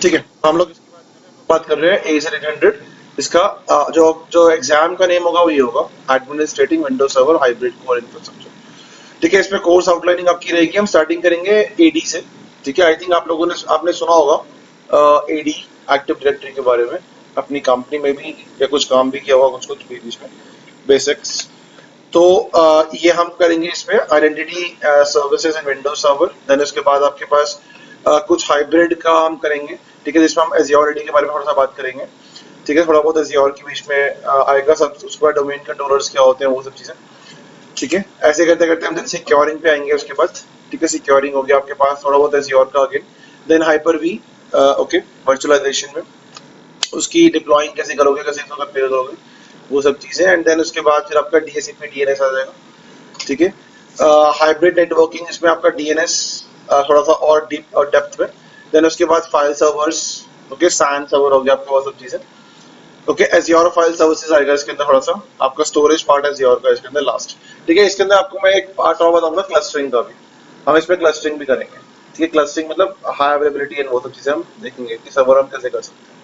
ठीक है, हम लोग इसकी बात कर रहे हैं AZ800। इसका जो जो एग्जाम का नेम होगा वो ये होगा, administrating Windows server hybrid core infrastructure. ठीक है, इसमें कोर्स आउटलाइनिंग आपकी रहेगी। हम स्टार्टिंग करेंगे एडी से। ठीक है, आई थिंक आप लोगों ने आपने सुना होगा एडी एक्टिव डायरेक्टरी के बारे में, अपनी कंपनी में भी या कुछ काम भी किया होगा कुछ कुछ बीच में, बेसिक्स। तो ये हम करेंगे इसमें identity services and Windows server. Then उसके बाद आपके पास कुछ हाइब्रिड का हम करेंगे। ठीक है, जिसमें हम एज़्योर एडी के बारे में थोड़ा सा बात करेंगे। ठीक है, थोड़ा बहुत एज़्योर के बीच में आएगा सब। उसके बाद डोमेन कंट्रोलर्स क्या होते हैं वो सब चीजें। ठीक है, ऐसे करते करते हम सिक्योरिंग पे आएंगे उसके बाद। ठीक है, सिक्योरिंग हो गया आपके पास, थोड़ा बहुत एज़्योर का again. Then Hyper V, okay, virtualization में उसकी डिप्लॉइंग कैसे करोगे, कैसे इसको कंपेयर करोगे, वो सब चीजें। एंड देन उसके बाद फिर आपका डीएससीपी डीएनएस आ जाएगा। ठीक है, हाइब्रिड नेटवर्किंग, इसमें आपका डीएनएस थोड़ा सा और डीप और डेप्थ में। देन उसके बाद file servers, okay, SAN server हो गया आपका, वो सब चीजें। ओके, एज़्योर फाइल सर्विसेज आएगा इसके अंदर, थोड़ा सा आपका स्टोरेज पार्ट एज़्योर का इसके अंदर लास्ट। ठीक है, इसके अंदर आपको मैं एक पार्ट और बताऊंगा क्लस्टरिंग का भी। हम इसमें क्लस्टरिंग भी करेंगे। ठीक है, क्लस्टरिंग मतलब हाई अवेलेबिलिटी एंड वो सब चीजें हम देखेंगे कि सर्वर हम कैसे कर सकते हैं।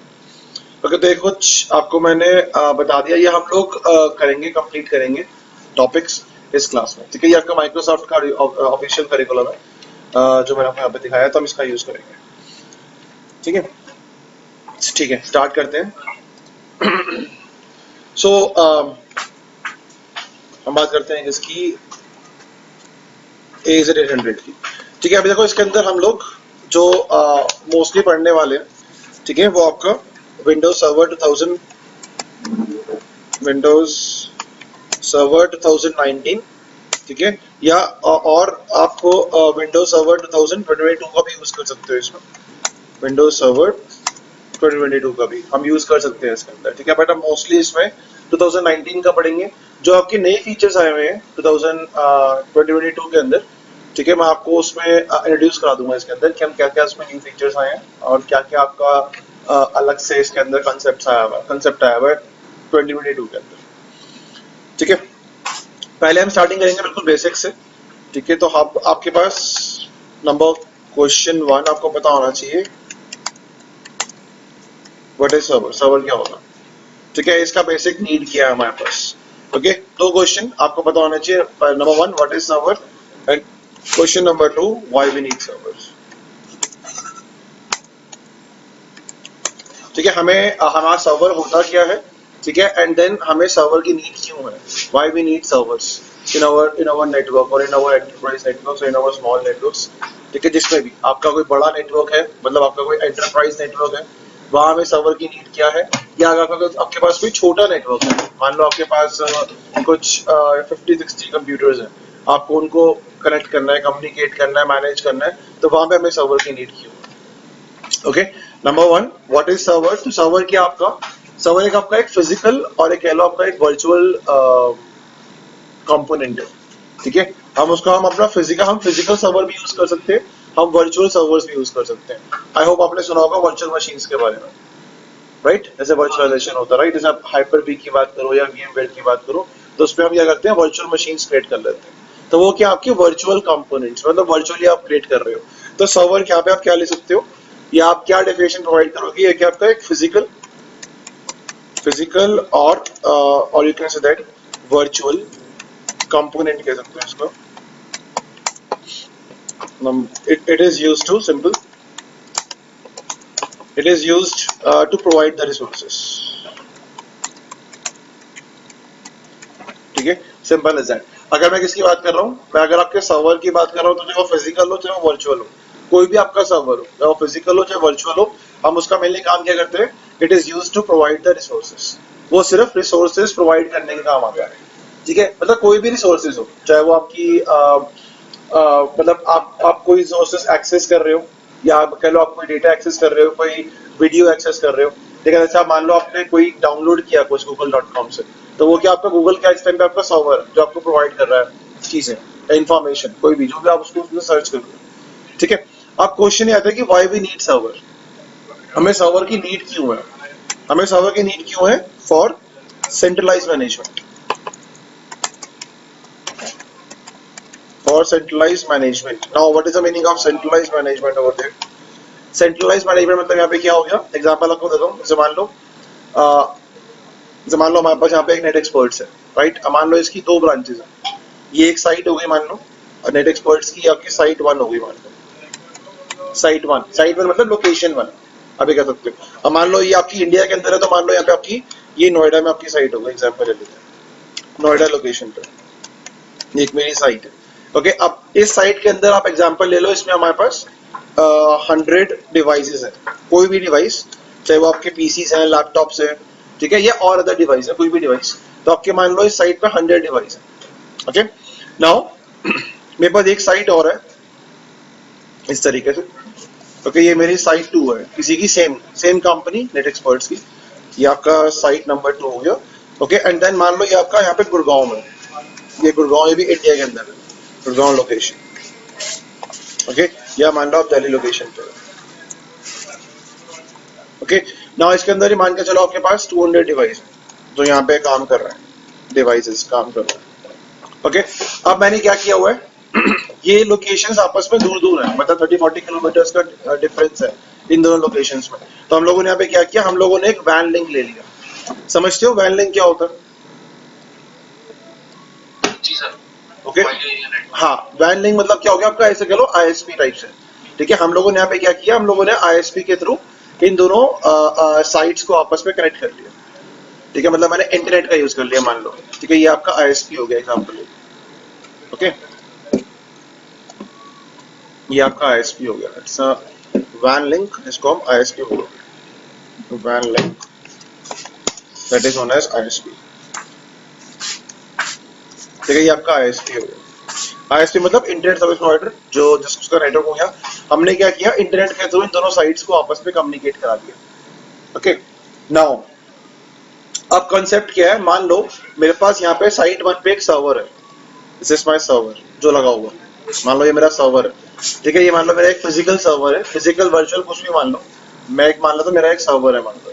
ओके, तो ये कुछ आपको मैंने बता दिया। ये हम लोग करेंगे, कंप्लीट करेंगे टॉपिक्स इस क्लास में। ठीक है, ये आपका माइक्रोसॉफ्ट का ऑफिशियल करिकुलम है, जो मैंने आपको यहाँ पे दिखाया, तो हम इसका यूज करेंगे। ठीक है, ठीक है, स्टार्ट करते हैं। सो हम बात करते हैं इसकी AZ800 की। ठीक है, अभी देखो इसके अंदर हम लोग जो मोस्टली पढ़ने वाले हैं, ठीक है, वो आपका विंडोज सर्वर 2000, विंडोज सर्वर 2019। ठीक है, या और आपको विंडोज सर्वर 2022 का भी यूज कर सकते हो इसमें। विंडोज सर्वर 2022 का भी हम यूज कर सकते हैं इसके अंदर। ठीक है, बट हम मोस्टली इसमें 2019 का पढ़ेंगे। जो आपके नए फीचर्स आए हुए हैं 2022 के अंदर, ठीक है, मैं आपको उसमें इंट्रोड्यूस करा दूंगा इसके अंदर कि हम क्या क्या उसमें न्यू फीचर्स आए हैं और क्या क्या आपका अलग से इसके अंदर कंसेप्ट आया हुआ है 2022 के अंदर। ठीक है, पहले हम स्टार्टिंग करेंगे बिल्कुल बेसिक से। ठीक है, तो आप आपके पास नंबर क्वेश्चन वन आपको पता होना चाहिए, व्हाट इज सर्वर, सर्वर क्या होगा। ठीक है, इसका बेसिक नीड क्या है हमारे पास। ओके, दो क्वेश्चन आपको पता होना चाहिए। Number one, what is server, and question number two, why we need servers. ठीक है, हमें हमारा सर्वर होता क्या है, ठीक है, एंड देन हमें सर्वर की नीड क्यों है, why we need servers in our network और इन आवर एंटरप्राइज नेटवर्क्स और इन आवर स्मॉल नेटवर्क्स। ठीक है, जिसमें भी आपका कोई बड़ा नेटवर्क है, मतलब आपका कोई एंटरप्राइज नेटवर्क है, वहां हमें सर्वर की नीड क्या है। या अगर आपके पास कोई छोटा नेटवर्क है, मान लो आपके पास कुछ 50-60 कंप्यूटर्स हैं, आपको उनको कनेक्ट करना है, कम्युनिकेट करना है, मैनेज करना है, तो वहां पे हमें सर्वर की नीड क्यों। Okay, number one, what is server. तो सर्वर क्या आपका, सर्वर एक आपका एक फिजिकल और एक कह लो आपका एक वर्चुअल कंपोनेंट है। ठीक है, हम फिजिकल सर्वर भी यूज कर सकते हैं, हम वर्चुअल सर्वर्स भी यूज कर सकते हैं। आई होप आपने सुना होगा वर्चुअल मशीन्स के बारे में, राइट, जैसे वर्चुअलाइजेशन होता है, राइट, जैसे आप हाइपर वी की बात करो या VMware की बात करो, तो उसमें हम क्या करते हैं, वर्चुअल मशीन्स क्रिएट कर लेते हैं। तो वो क्या आपके वर्चुअल कंपोनेंट्स, मतलब वर्चुअली आप क्रिएट कर रहे हो। तो सर्वर क्या पे आप क्या ले सकते हो, या आप क्या डेफिनेशन प्रोवाइड करोगे, ये क्या आपका एक फिजिकल फिजिकल और you can say that virtual component कह सकते हैं इसको। It is used to simple, it is used to provide the resources. ठीक है, सिंपल इज दैट। अगर मैं किसकी बात कर रहा हूँ, मैं अगर आपके सर्वर की बात कर रहा हूँ, तो चाहे वो फिजिकल हो चाहे वो वर्चुअल हो, कोई भी आपका सर्वर हो, चाहे वो फिजिकल हो चाहे वर्चुअल हो, हम उसका मेनली काम क्या करते हैं, it is used to provide the resources. वो सिर्फ रिसोर्सेज प्रोवाइड करने का काम आता है। ठीक है, मतलब कोई भी रिसोर्सेज हो, चाहे वो आपकी मतलब आप कोई रिसोर्सेज एक्सेस कर रहे हो, या आप कह लो आप कोई डेटा एक्सेस कर रहे हो, कोई वीडियो एक्सेस कर रहे हो। ठीक है, जैसे आप मान लो आपने कोई डाउनलोड किया कुछ google.com से, तो वो क्या आपका गूगल क्या इस टाइम पे आपका सर्वर है जो आपको प्रोवाइड कर रहा है चीजें, इंफॉर्मेशन, कोई भी जो भी आप उसको उसमें सर्च कर रहे हो। ठीक है, अब क्वेश्चन ये आता है कि व्हाई वी नीड सर्वर, हमें सर्वर की नीड क्यों है। हमें सर्वर की नीड क्यों है, for centralize management, for centralized management. Now, what is the meaning of centralized management over there? Centralize management मतलब यहाँ पे क्या हो गया, एग्जांपल आपको देता हूँ। जैसे मान लो हमारे पास यहाँ पे एक नेट एक्सपर्ट्स है, राइट। अब मान लो इसकी 2 ब्रांचेस है, ये एक साइट हो गई मान लो, और नेट एक्सपर्ट्स की आपकी साइट 1 हो गई मान लो। साइट वन मतलब लोकेशन 1 अभी कह सकते हो। अब मान लो ये आपकी इंडिया के अंदर है, तो मान लो यहाँ पे आपकी ये नोएडा में आपकी साइट होगी, एग्जाम्पल ले लेते हैं नोएडा लोकेशन पे, एक मेरी साइट है। ओके, अब इस साइट के अंदर आप एग्जांपल ले लो, इसमें हमारे पास 100 डिवाइसेस है, कोई भी डिवाइस, चाहे वो आपके पीसीस हैं, लैपटॉप्स हैं, ठीक है, या और अदर डिवाइस है, कोई भी डिवाइस। तो आपके मान लो इस साइट पे 100 डिवाइस है। ओके, नाउ मेरे पास एक साइट और है इस तरीके से। ओके, ये मेरी साइट 2 है, किसी की सेम कंपनी नेट एक्सपर्ट्स की, ये आपका साइट नंबर 2 हो गया। ओके, एंड देन मान लो ये आपका यहाँ पे गुड़गांव में, ये गुड़गांव, ये भी इंडिया के अंदर है, गुड़गांव लोकेशन। ओके, या मान लो आप दिल्ली लोकेशन पे। ओके, नाउ इसके अंदर ही मान के चलो आपके पास 200 डिवाइस जो यहाँ पे काम कर रहे हैं, डिवाइसेस काम कर रहे हैं। ओके, अब मैंने क्या किया हुआ है ये लोकेशंस आपस में दूर दूर है, मतलब 30-40 किलोमीटर का डिफरेंस है इन दोनों लोकेशंस में। तो हम लोगों ने यहाँ पे क्या किया, हम लोगों ने एक वैन लिंक ले लिया। समझते हो वैन लिंक क्या होता है? जी सर। ओके, हाँ, वैन लिंक मतलब क्या हो गया आपका, ऐसे कह लो आईएसपी टाइप से। ठीक है, हम लोगों ने यहाँ पे क्या किया, हम लोगों ने आईएसपी के थ्रू इन दोनों साइट्स को आपस में कनेक्ट कर लिया। ठीक है, मतलब मैंने इंटरनेट का यूज कर लिया मान लो। ठीक है, ये आपका आईएसपी हो गया एग्जाम्पल। ओके, ये आपका आईएसपी हो गया, इट्स अ वैन लिंक, इसको हम आईएसपी बोलोगे, वैन link, that is known as ISP. ठीक है, ये आपका आईएसपी हो गया। आईएसपी मतलब इंटरनेट सर्विस प्रोवाइडर, जो जिसका नेटवर्क हो गया। हमने क्या किया, इंटरनेट के थ्रू इन दोनों साइट्स को आपस में कम्युनिकेट करा दिया। ओके, नाउ अब कॉन्सेप्ट क्या है, मान लो मेरे पास यहाँ पे साइट 1 पे एक सर्वर है, दिस इज माय सर्वर जो लगा हुआ, मान लो ये मेरा सर्वर है। ठीक है, ये मान लो मेरा एक फिजिकल सर्वर है, फिजिकल वर्चुअल कुछ भी मान लो, मैं एक मान लो तो मेरा एक सर्वर है मान लो।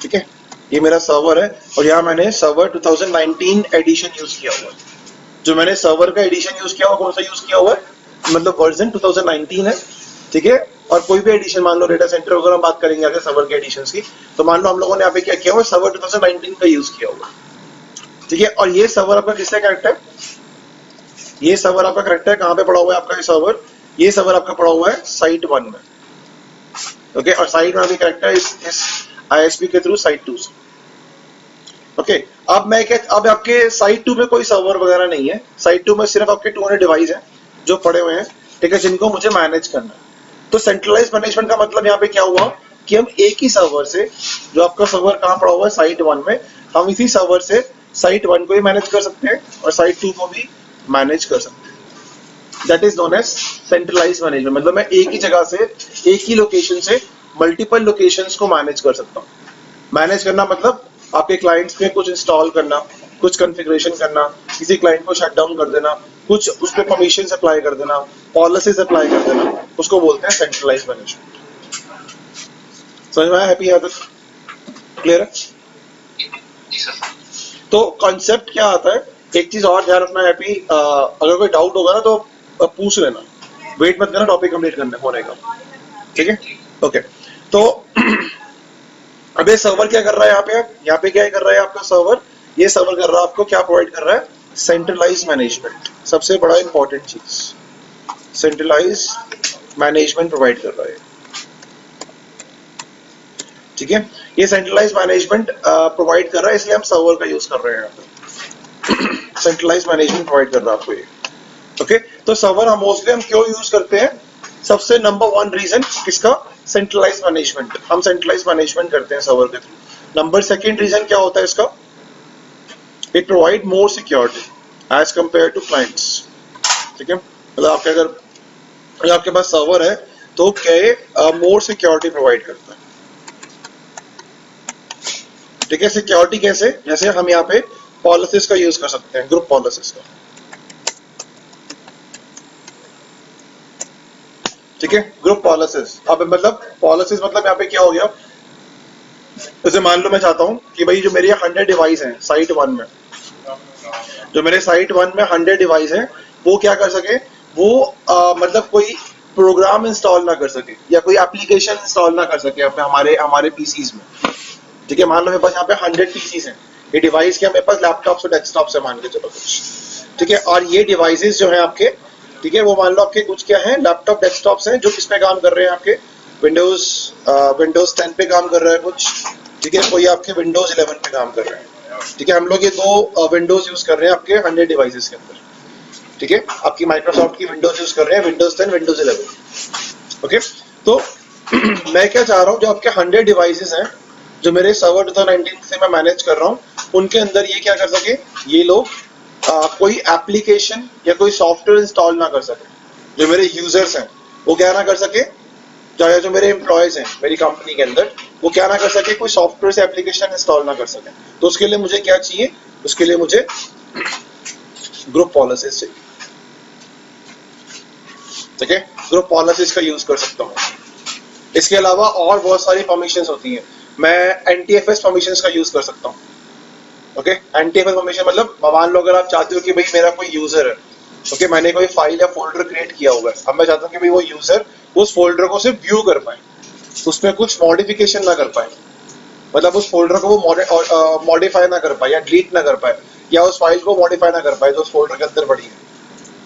ठीक है, ये मेरा सर्वर है, और यहाँ मैंने सर्वर 2019 एडिशन यूज किया हुआ है। जो मैंने सर्वर का एडिशन यूज किया हुआ, कौन सा यूज किया हुआ है, मतलब वर्जन 2019 है। ठीक है, और कोई भी एडिशन मान लो, डेटा सेंटर वगैरह बात करेंगे आगे सर्वर के एडिशंस की, तो मान लो हम लोगों ने यहाँ पे क्या किया हुआ, सर्वर 2019 का यूज किया हुआ। ठीक है, और ये सर्वर आपका किससे कनेक्ट है, ये सर्वर आपका कनेक्ट है, कहाँ पे पड़ा हुआ है आपका ये सर्वर, ये सर्वर आपका पड़ा हुआ है साइट 1 में। ओके, और साइट 1 भी कनेक्ट है इस आईएसपी के थ्रू साइट 2 से। ओके, अब मैं क्या, अब आपके साइट 2 में कोई सर्वर वगैरह नहीं है, साइट 2 में सिर्फ आपके 200 डिवाइस हैं जो पड़े हुए हैं। ठीक है, जिनको मुझे मैनेज करना है। तो सेंट्रलाइज मैनेजमेंट का मतलब यहाँ पे क्या हुआ कि हम एक ही सर्वर से, जो आपका सर्वर कहाँ पड़ा हुआ है साइट 1 में, हम इसी सर्वर से साइट 1 को भी मैनेज कर सकते हैं और साइट 2 को भी मैनेज कर सकते हैं। That is known as centralize management. मतलब मैं एक ही जगह से, एक ही लोकेशन से मल्टीपल लोकेशंस को मैनेज कर सकता हूँ। मैनेज करना मतलब आपके क्लाइंट्स पे कुछ इंस्टॉल करना, कुछ कॉन्फ़िगरेशन करना, किसी क्लाइंट को शट डाउन कर देना, कुछ उस पर परमिशन अप्लाई कर देना, पॉलिसीज अप्लाई कर देना, उसको बोलते हैं सेंट्रलाइज मैनेजमेंट। समझ में आया हैप्पी यहाँ तक? क्लियर है? जी सर। तो कॉन्सेप्ट क्या आता है, एक चीज और ध्यान रखना हैप्पी, अगर कोई डाउट होगा ना तो पूछ लेना, वेट मत करना टॉपिक कंप्लीट करने होने का। ठीक है, ओके। तो अब ये सर्वर क्या कर रहा है यहाँ पे क्या कर रहा है आपका सर्वर, ये सर्वर कर रहा है आपको क्या प्रोवाइड कर रहा है, सेंट्रलाइज मैनेजमेंट। सबसे बड़ा इंपॉर्टेंट चीज, सेंट्रलाइज मैनेजमेंट प्रोवाइड कर रहा है। ठीक है, ये सेंट्रलाइज मैनेजमेंट प्रोवाइड कर रहा है, इसलिए हम सर्वर का यूज कर रहे हैं यहाँ पे। सेंट्रलाइज मैनेजमेंट प्रोवाइड कर रहा है आपको ये। ओके, तो सर्वर हम मोस्टली हम क्यों यूज करते हैं, सबसे नंबर 1 रीजन किसका, सेंट्रलाइज मैनेजमेंट। हम सेंट्रलाइज मैनेजमेंट करते हैं सर्वर के थ्रू। नंबर 2 रीजन क्या होता है इसका, it provide more security as compare to clients. ठीक है, मतलब आपके अगर आपके पास सर्वर है तो क्या मोर सिक्योरिटी प्रोवाइड करता है। ठीक है, सिक्योरिटी कैसे, जैसे हम यहाँ पे पॉलिसीज का यूज कर सकते हैं, ग्रुप पॉलिसीज का। ठीक है, ग्रुप पॉलिसीज। अब मतलब पॉलिसीज मतलब यहाँ पे क्या हो गया, जैसे मान लो मैं चाहता हूँ कि भाई जो मेरे 100 डिवाइस हैं साइट 1 में, जो मेरे साइट 1 में 100 डिवाइस हैं, वो क्या कर सके, वो मतलब कोई प्रोग्राम इंस्टॉल ना कर सके या कोई एप्लीकेशन इंस्टॉल ना कर सके अपने हमारे हमारे पीसीज में। ठीक है, मान लो मेरे पास यहाँ पे 100 पीसीज हैं, ये डिवाइस क्या मेरे पास लैपटॉप्स और डेस्कटॉप्स है मान के चलो कुछ। ठीक है, और ये डिवाइसेस जो हैं आपके, ठीक है, वो मान लो आपके कुछ क्या हैं, लैपटॉप डेस्कटॉप्स हैं जो किस पे काम कर रहे हैं आपके, विंडोज 10 पे काम कर रहा है कुछ। ठीक है, कोई आपके विंडोज 11 पे काम कर रहे हैं। ठीक है, हम लोग ये दो विंडोज यूज कर रहे हैं आपके 100 डिवाइसेस के अंदर। ठीक है, आपकी माइक्रोसॉफ्ट की विंडोज यूज कर रहे हैं, विंडोज 10, विंडोज 11। ओके, तो मैं क्या चाह रहा हूँ, जो आपके 100 डिवाइसेस हैं जो मेरे सर्वर 2019 से मैं मैनेज कर रहा हूँ, उनके अंदर ये क्या कर सके, ये लोग कोई एप्लीकेशन या कोई सॉफ्टवेयर इंस्टॉल ना कर सके। जो मेरे यूजर्स हैं वो क्या ना कर सके, जो मेरे एम्प्लॉयज हैं मेरी कंपनी के अंदर, वो क्या ना कर सके, कोई सॉफ्टवेयर से एप्लीकेशन इंस्टॉल ना कर सके। तो उसके लिए मुझे क्या चाहिए, उसके लिए मुझे ग्रुप पॉलिसीज चाहिए। ठीक है, ग्रुप पॉलिसीज का यूज कर सकता हूँ। इसके अलावा और बहुत सारी परमिशंस होती हैं, मैं एनटीएफएस परमिशंस का यूज कर सकता हूँ। ओके, एनटीएफएस परमिशन मतलब मान लो अगर आप चाहते हो कि भाई मेरा कोई यूजर है, ओके, मैंने कोई फाइल या फोल्डर क्रिएट किया हुआ है, अब मैं चाहता हूँ कि भाई वो यूजर उस फोल्डर को सिर्फ व्यू कर पाए, उसमें कुछ मॉडिफिकेशन ना कर पाए, मतलब उस फोल्डर को वो मॉडिफाई ना कर पाए या डिलीट ना कर पाए या उस फाइल को मॉडिफाई ना कर पाए जो उस फोल्डर के अंदर पड़ी है।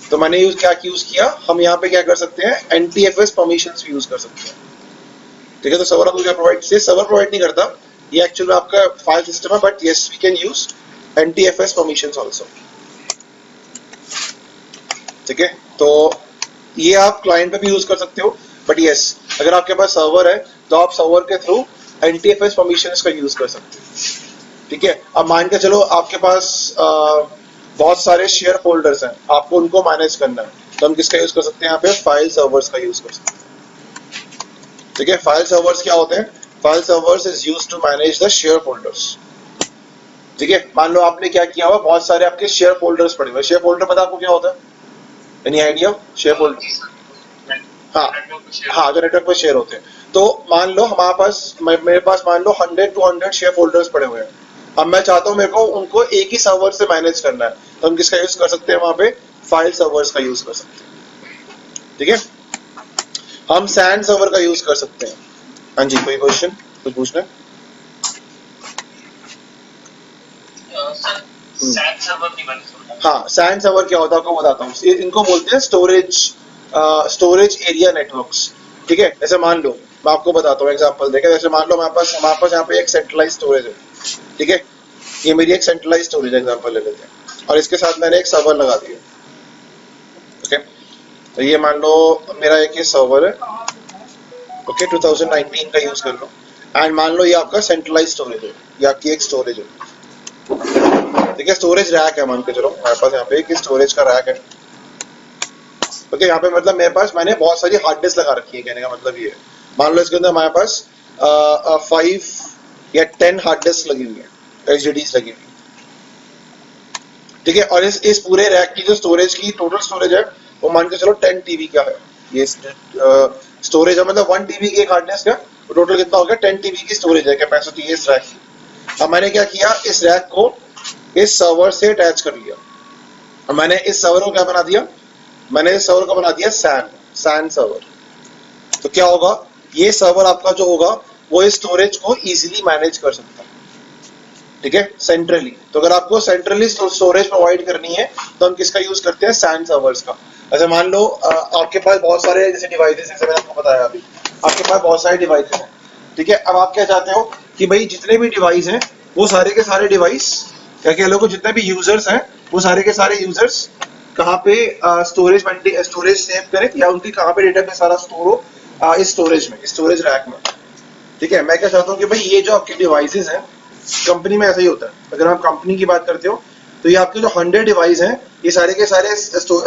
तो मैंने यूज किया, हम यहाँ पे क्या कर सकते हैं, एनटीएफएस परमिशंस यूज कर सकते हैं। ठीक है, तो सर्वर आपको क्या प्रोवाइड, सर्वर प्रोवाइड नहीं करता, ये एक्चुअली आपका फाइल सिस्टम है, but yes we can use NTFS permissions also. ठीक है, तो ये आप क्लाइंट पे भी यूज कर सकते हो, बट यस अगर आपके पास सर्वर है तो आप सर्वर के थ्रू एनटीएफएस परमिशंस का यूज कर सकते हो। ठीक है, अब मान के चलो आपके पास बहुत सारे शेयर फोल्डर्स हैं, आपको उनको मैनेज करना है, तो हम किसका यूज कर सकते हैं, यहाँ पे फाइल सर्वर्स का यूज कर सकते हैं। ठीक है, फाइल सर्वर्स क्या होते हैं, file servers is used to manage the share folders. ठीक है, मान लो आपने क्या किया हुआ, बहुत सारे आपके शेयर फोल्डर्स पड़े हुए। शेयर फोल्डर पता आपको क्या होता है, एनी आइडिया शेयर फोल्डर? हाँ हाँ, जो नेटवर्क पर शेयर होते हैं। तो मान लो हमारे पास, मेरे पास मान लो 100 to 100 शेयर फोल्डर्स पड़े हुए हैं। अब मैं चाहता हूँ मेरे को उनको एक ही सर्वर से मैनेज करना है, तो हम किसका यूज कर सकते हैं, वहां पे फाइल सर्वर्स का यूज कर सकते हैं। ठीक है, हम सैंड सर्वर का यूज कर सकते हैं। हाँ जी, कोई क्वेश्चन तो पूछना है? सैंड सर्वर नहीं मैंने सुना। हाँ, सैंड सर्वर क्या होता है आपको बताता हूँ, इनको बोलते हैं स्टोरेज एरिया नेटवर्क्स। ठीक है, जैसे मान लो मैं आपको बताता हूँ एग्जांपल देके, जैसे मान लो हमारे पास यहाँ पे एक सेंट्रलाइज स्टोरेज है। ठीक है, ये मेरी एक सेंट्रलाइज स्टोरेज एग्जांपल ले लेते हैं, और इसके साथ मैंने एक सर्वर लगा दिया। ओके, तो ये मान लो मेरा एक ये सर्वर है, ओके, 2019 का यूज कर लो, एंड मान लो ये आपका सेंट्रलाइज स्टोरेज है, ये आपकी एक स्टोरेज है। ठीक है, स्टोरेज रैक है मान के चलो, हमारे पास यहाँ पे एक स्टोरेज का रैक है। ओके, यहाँ पे मतलब मेरे पास मैंने बहुत सारी हार्ड डिस्क लगा रखी है, कहने का मतलब ये है, मान लो इसके अंदर हमारे पास 5 या 10 हार्ड डिस्क लगी हुई है, एचडीडीज लगी हुई है। ठीक है, और इस पूरे रैक की जो स्टोरेज की टोटल स्टोरेज है वो मान के चलो 10 टीबी का है। ये स्टोरेज है, मतलब 1 टीबी की एक हार्ड डिस्क है, तो टोटल कितना हो गया, 10 टीबी की स्टोरेज है, कैपेसिटी है इस रैक की। अब मैंने क्या किया, इस रैक को इस सर्वर से अटैच कर लिया, और मैंने इस सर्वर को क्या बना दिया, मैंने इस सर्वर को बना दिया सैंड सर्वर। तो क्या होगा, ये सर्वर आपका जो होगा वो इस स्टोरेज को इजीली मैनेज कर सकता है। ठीक है, सेंट्रली। तो अगर आपको सेंट्रली स्टोरेज प्रोवाइड करनी है तो हम किसका यूज करते हैं, सैंड सर्वर्स का। ऐसे मान लो आपके पास बहुत सारे जैसे डिवाइसेस, जैसे मैंने आपको बताया अभी, आपके पास बहुत सारे डिवाइसेस हैं। ठीक है, अब आप क्या चाहते हो कि भाई जितने भी डिवाइस हैं वो सारे के सारे डिवाइस, क्या कह लो, जितने भी यूजर्स हैं वो सारे के सारे यूजर्स कहाँ पे स्टोरेज सेव करें, या उनकी कहाँ पे डेटा पे सारा स्टोर हो, इस स्टोरेज में, स्टोरेज रैक में। ठीक है, मैं क्या चाहता हूँ कि भाई ये जो आपके डिवाइसेस हैं, कंपनी में ऐसा ही होता है, अगर आप कंपनी की बात करते हो तो ये आपके जो 100 डिवाइस हैं, ये सारे के सारे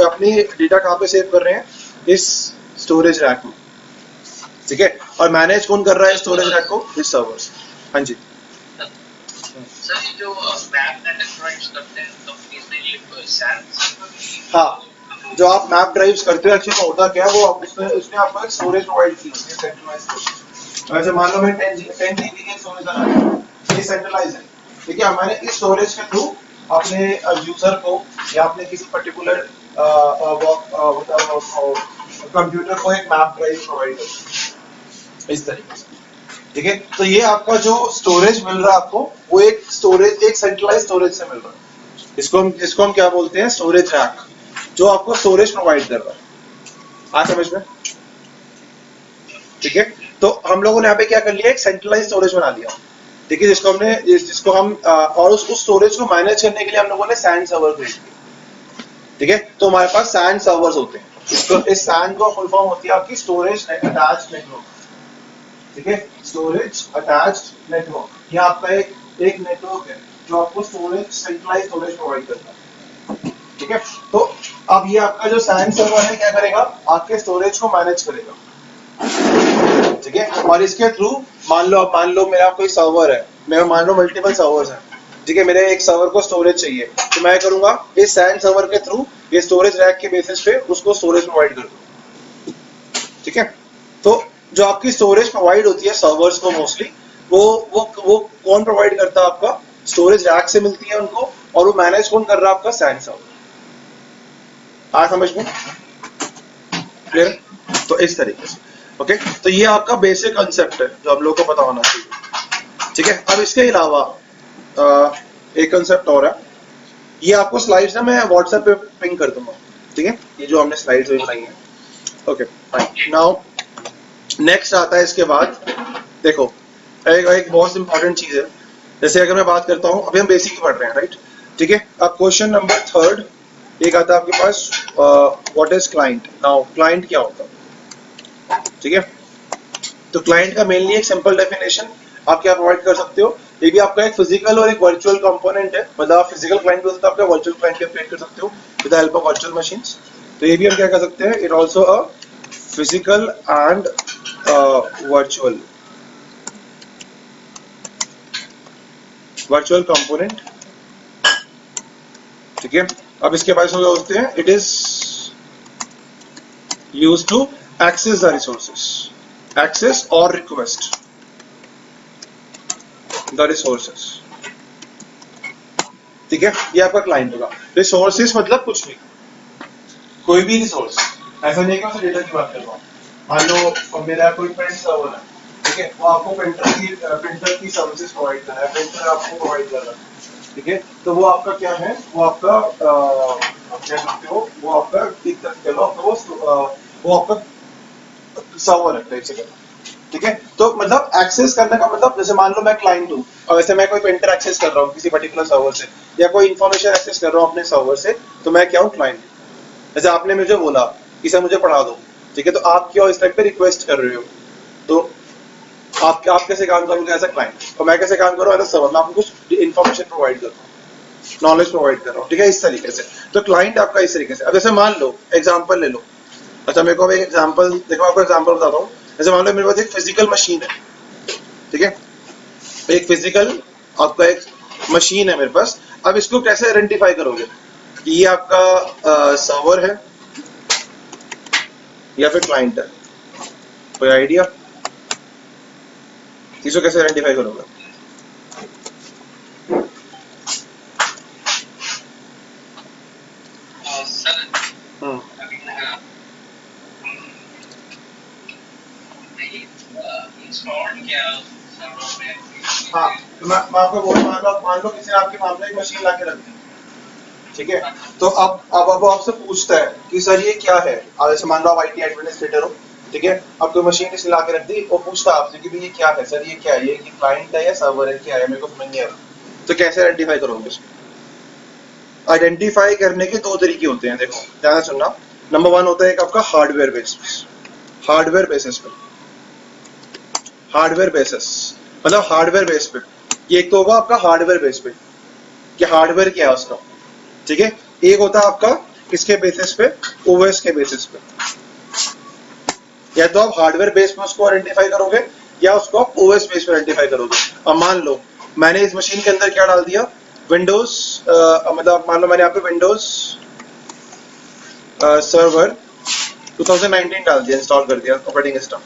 अपनी डेटा कहाँ पे सेव कर रहे हैं, इस स्टोरेज रैक में। ठीक है, और मैनेज कौन कर रहा है स्टोरेज रैक को, इस सर्वर्स। हाँ जी सर, ये जो मैप नेट ड्राइव्स करते हैं कंपनीज में, ये सैंड सर्वर, हाँ, जो आप मैप ड्राइव्स करते हो एक्चुअली होता क्या है, वो आप उसने आपको एक स्टोरेज प्रोवाइड की होती है, सेंट्रलाइज स्टोरेज। वैसे मान लो मैं 10 जीबी की स्टोरेज लगा रहा हूं, ये सेंट्रलाइज है। ठीक है, मैंने इस स्टोरेज के थ्रू अपने यूजर को या अपने किसी पर्टिकुलर कंप्यूटर को एक मैप ड्राइव प्रोवाइड करता है इस तरीके से। ठीक है, तो ये आपका जो स्टोरेज मिल रहा है आपको, वो एक स्टोरेज, एक सेंट्रलाइज स्टोरेज से मिल रहा है। इसको हम क्या बोलते हैं, स्टोरेज रैक, जो आपको स्टोरेज प्रोवाइड कर रहा है। आ समझ में? ठीक है, तो हम लोगों ने यहाँ पे क्या कर लिया, एक सेंट्रलाइज स्टोरेज बना लिया। ठीक है, जिसको हम और उस स्टोरेज को मैनेज करने के लिए हम लोगों ने सैंड सर्वर क्रिएट किया। ठीक है, तो हमारे पास सैंड सर्वर्स होते हैं। इस सैंड को फुल फॉर्म होती है आपकी स्टोरेज अटैच्ड नेटवर्क। ठीक है, स्टोरेज अटैच्ड नेटवर्क, ये आपका एक नेटवर्क है जो आपको स्टोरेज, सेंट्रलाइज स्टोरेज प्रोवाइड करता है। ठीक है, तो अब ये आपका जो सैंड सर्वर है क्या करेगा, आपके स्टोरेज को मैनेज करेगा। ठीक है, और इसके थ्रू मान लो मेरा कोई सर्वर है, मैं मान लो मल्टीपल सर्वर्स हैं। ठीक है, मेरे एक सर्वर को स्टोरेज चाहिए, तो मैं करूंगा इस सैंड सर्वर के थ्रू ये स्टोरेज रैक के बेसिस पे उसको स्टोरेज प्रोवाइड कर दूं। ठीक है, तो जो आपकी स्टोरेज प्रोवाइड होती है सर्वर्स को मोस्टली, वो कौन प्रोवाइड करता है, आपका स्टोरेज रैक से मिलती है उनको, और वो मैनेज कौन कर रहा है, आपका सैंड सर्वर। आ समझ में? क्लियर? तो इस तरीके से, ओके, तो ये आपका बेसिक कंसेप्ट है जो आप लोगों को पता होना चाहिए। ठीक है, अब इसके अलावा एक कंसेप्ट और है, ये आपको स्लाइड्स ना मैं व्हाट्सएप पे पिंग कर दूंगा। ठीक है, ये जो हमने स्लाइड्स बनाई है। ओके फाइन, नाउ नेक्स्ट आता है इसके बाद, देखो एक बहुत इंपॉर्टेंट चीज है। जैसे अगर मैं बात करता हूँ, अभी हम बेसिक ही पढ़ रहे हैं, राइट? ठीक है, अब क्वेश्चन नंबर 3 एक आता है आपके पास, what is client. Now client क्या होता है? ठीक है, तो क्लाइंट का मेनली एक सिंपल डेफिनेशन आप क्या प्रोवाइड कर सकते हो, ये भी आपका एक फिजिकल और एक वर्चुअल कंपोनेंट है। मतलब आप फिजिकल क्लाइंट भी हो सकते हो, आपका वर्चुअल क्लाइंट भी क्रिएट कर सकते हो with the help of virtual machines. तो ये भी हम क्या कर सकते हैं, it also a physical and virtual component. ठीक है, अब इसके बाद क्या होते हैं, it is used to access the resources, access और रिक्वेस्ट द रिसोर्सेस। ठीक है, ये आपका क्लाइंट होगा। रिसोर्सेस मतलब कुछ भी, कोई भी रिसोर्स, ऐसा नहीं है कि डेटा की बात कर रहा हूँ। मान लो मेरा कोई प्रिंट सर्वर है, ठीक है, वो आपको प्रिंटर की सर्विसेज प्रोवाइड कर रहा है, प्रिंटर आपको प्रोवाइड कर रहा है। ठीक है, तो वो आपका क्या है, वो आपका क्या कहते हो, वो आपका एक तरह वो आपका सर्वर है बेसिकली। ठीक है, तो मतलब एक्सेस करने का मतलब, जैसे मान लो मैं क्लाइंट हूँ और वैसे मैं कोई प्रिंटर एक्सेस कर रहा हूँ किसी पर्टिकुलर सर्वर से, या कोई इन्फॉर्मेशन एक्सेस कर रहा हूँ अपने सर्वर से, तो मैं क्या हूँ, क्लाइंट। जैसे आपने मुझे बोला कि सर मुझे पढ़ा दो, ठीक है, तो आप क्या इस टाइप पे रिक्वेस्ट कर रहे हो, तो आप कैसे काम करोगे एज अ क्लाइंट, और मैं कैसे काम करूँ एज अ सर्वर, मैं आपको कुछ इन्फॉर्मेशन प्रोवाइड कर रहा हूँ, नॉलेज प्रोवाइड कर रहा हूँ। ठीक है, इस तरीके से। तो क्लाइंट आपका इस तरीके से। अब जैसे मान लो एग्जाम्पल ले लो, अच्छा मेरे को एक एग्जाम्पल देखो, आपको एग्जाम्पल बताता हूँ। जैसे मान लो मेरे पास एक फिजिकल मशीन है, ठीक है, एक फिजिकल आपका एक मशीन है मेरे पास। अब इसको कैसे आइडेंटिफाई करोगे कि ये आपका सर्वर है या फिर क्लाइंट है? कोई आइडिया? इसको कैसे आइडेंटिफाई करोगे? हाँ, तो मैं आपको मान लो किसी ने आपके मामले एक मशीन लाके रख दी, ठीक है, तो अब वो आपसे पूछता है कि सर ये क्या है। अब जैसे मान लो आप आईटी एडमिनिस्ट्रेटर हो, ठीक है, अब कोई मशीन इसने लाके रख दी, वो पूछता है आपसे कि भाई ये क्या है सर, ये क्या है, ये क्लाइंट है या सर्वर है, क्या है, मेरे को समझ नहीं आ रहा। तो कैसे आइडेंटिफाई करोगे इसको? आइडेंटिफाई करने के दो तरीके होते हैं, देखो ध्यान से सुनना। नंबर 1 होता है एक आपका हार्डवेयर बेसिस, हार्डवेयर बेसिस पे, हार्डवेयर बेसिस मतलब हार्डवेयर बेस पे। ये एक तो होगा आपका हार्डवेयर बेस पे, कि हार्डवेयर क्या है उसका। ठीक है, एक होता है आपका किसके बेसिस पे, ओएस के बेसिस पे। या तो आप हार्डवेयर बेस पे उसको आइडेंटिफाई करोगे, या उसको आप ओएस बेस पे आइडेंटिफाई करोगे। अब मान लो मैंने इस मशीन के अंदर क्या डाल दिया, विंडोज, मतलब मान लो मैंने यहाँ पे विंडोज सर्वर 2019 डाल दिया, इंस्टॉल कर दिया ऑपरेटिंग सिस्टम।